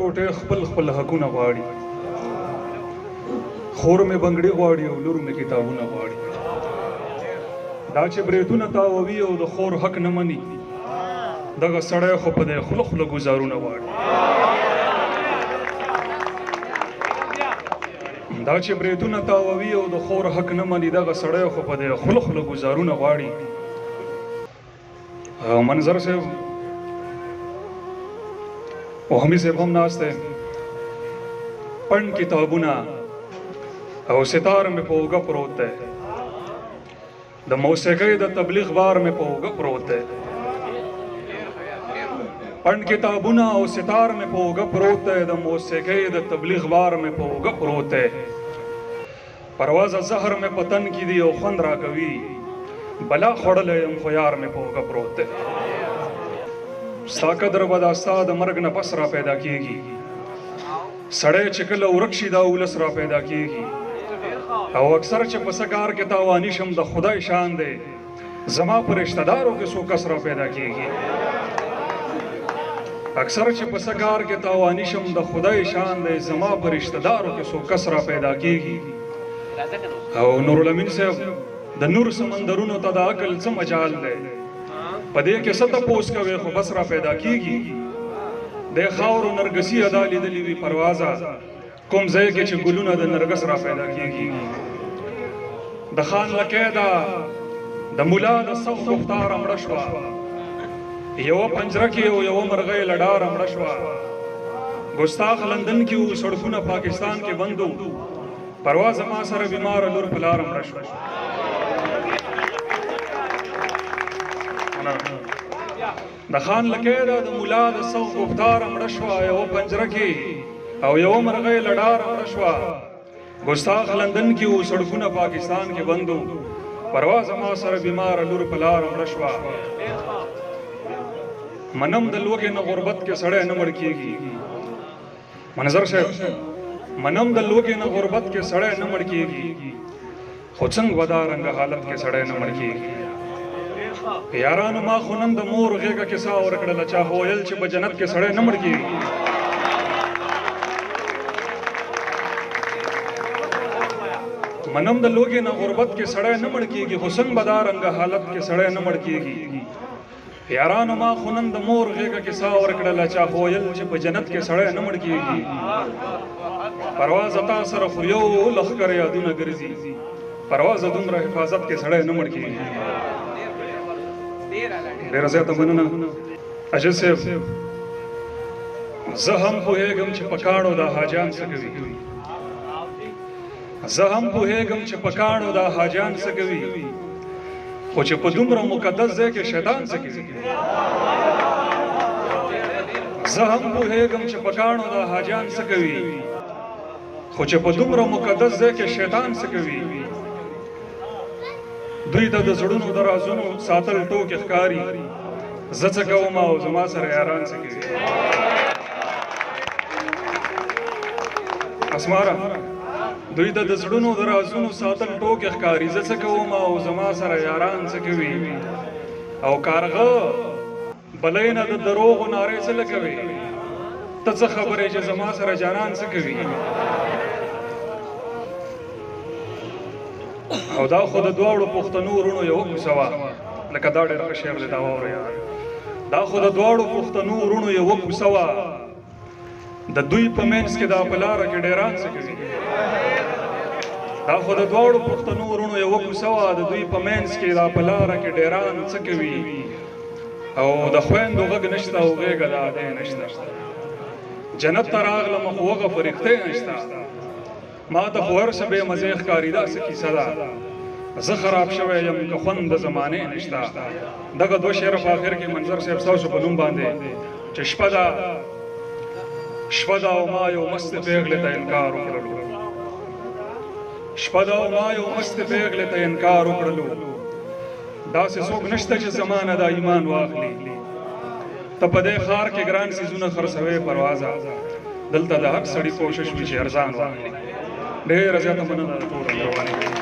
ټوټې خپل خپل حقونه غواړي، خور مې بنګړي غواړي او لور مې کتابونه غواړي. دا چې بریتونه تاووي او د خور حق نه مني، دغه سړی خو په دې خوله خوله ګزارونه غواړي. دا چې بریتونه تاووي او د خور حق نه مني، دغه سړی خو په دې خوله خوله ګزارونه غواړي. منظر صاحب او حمید صاحب هم ناست دی، پڼ کتابونه او ستار مې په اوږه پروت دی، د موسیقۍ د تبلیغ بار مې په اوږه پروت دی. پڼ کتابونه او ستار مې په اوږه پروت دی، د موسیقۍ د تبلیغ بار مې په اوږه پروت دی. پروازه زهر مې په تن کې دی او خوند راکوي، بلا خوړلی یم خو یار مې په اوږه پروت دی. ستا قدر به دا ستا د مرګ نه پس را پیدا کېږي، سړی چې کله ورک شي دا ولس را پیدا کېږي. او اکثر چې په څه کار کې تاواني شم د خدای شان دی، زما په رشته دارو کې څو کس را پیدا کېږي. اکثر چې په څه کار کې تاواني شم د خدای شان دی، زما په رشته دارو کې څو کس را پیدا کېږي. او نورالامین صاحب د نور سمندرونو ته د عقل څه مجال دی، په دې کې څه تپوس کوې خو بس را پیدا کېږي. د خاورو نرګسي ادا لیدلې وي پروازه، کوم ځای کې چې ګلونه د نرګس را پیدا کېږي. د خان لکۍ ده د ملا د سخت گفتاره مړه شوه، یوه پنجره کې یوه مرغۍ له ډاره مړه شوه. ګستاخ لندن کې و سړکونه پاکستان کې بند و، پرواز ما سره بیماره لور په لاره مړه شوه. د خان لکۍ ده د ملا د سخت گفتاره مړه شوه، یوه پنجره کې او یوه مرغۍ له ډاره مړه شوه. ګستاخ لندن کې و سړکونه پاکستان کې بند و، پرواز ما سره بیماره لور په لاره مړه شوه. منم د لوږې نه غربت کې سړی نه مړ کېږي. منظر صاحب منم د لوږې نه غربت کې سړی نه مړ کېږي، خو څنګه به دا رنګه حالت کې سړی نه مړ کېږي. یارانو ما خو نن د مور غېږه کې ساه ورکړله، چا خو ویل چې په جنت کې سړی نه مړ کېږي. منم د لوږې نه غربت کې سړی نه مړ کېږي، خو څنګه به دا رنګه حالت کې سړی نه مړ کېږي. یارانو ما خو نن د مور غېږه کې ساه ورکړله، چا خو ویل چې په جنت کې سړی نه مړ کېږي. پرواز تا سره خو یو لښکر یادونه ګرځي، پرواز دومره حفاظت کې سړی نه مړ کېږي. ډېره زیاته مننه اجل صاحب. زه هم پوهېږم چې په کاڼو دا حاجیان څه کوي، زه هم پوهېږم چې په کاڼو دا حاجیان څه کوي، خو چې په دومره مقدس ځای کې شیطان څه کوي. زه هم پوهېږم چې په کاڼو دا حاجیان څه کوي، خو چې په دومره مقدس ځای کې شیطان څه کوي. دوی ته د زړونو د رازونو ساتل ټوکې ښکاري، زه څه کوم او زما سره یاران څه کوي. اسماره دوی ته د زړونو د رازونو ساتل ټوکې ښکاري، زه څه کوم او زما سره یاران څه کوي. او کارغه بلۍ نه د دروغو نارې څه لګوي، ته څه خبرې چې زما سره جانان څه کوي. او دا خو د دواړو پښتنو وروڼو یوه کوڅه وه، لکه دا ډېر ښه شعر دی، دا واورئ یار. دا خو د دواړو پښتنو وروڼو یوه کوڅه وه، د دوی په منځ کې دا په لاره کې ډېران څه کوي. دا خو د دواړو پښتنو وروڼو یوه کوڅه وه، د دوی په منځ کې دا په لاره کې ډېران څه کوي. او د خویندو غږ نشته او غېږه د ادې نشته، جنت ته راغلم خو هغه فرښتې نشته. ما ته خو هر څه بې مزې ښکاري، داسې کیسه ده زه خراب شوی یم که خوند د زمانې نشته. دغه دوه شعره په آخر کې منظر صاحب ستاسو په نوم باندې چې شپه ده شپه ده او ما یو مستې پېغلې ته انکار وکړلو، شپه ده او ما یو مستې پېغلې ته انکار وکړلو. داسې څوک نشته چې زما نه دا ایمان واخلي. ته په دې ښار کې ګران څیزونه خرڅوې پروازه، دلته د هر سړي کوشش وي چې ارزان واخلي. ډېره زیاته مننه د ټولو مهرباني.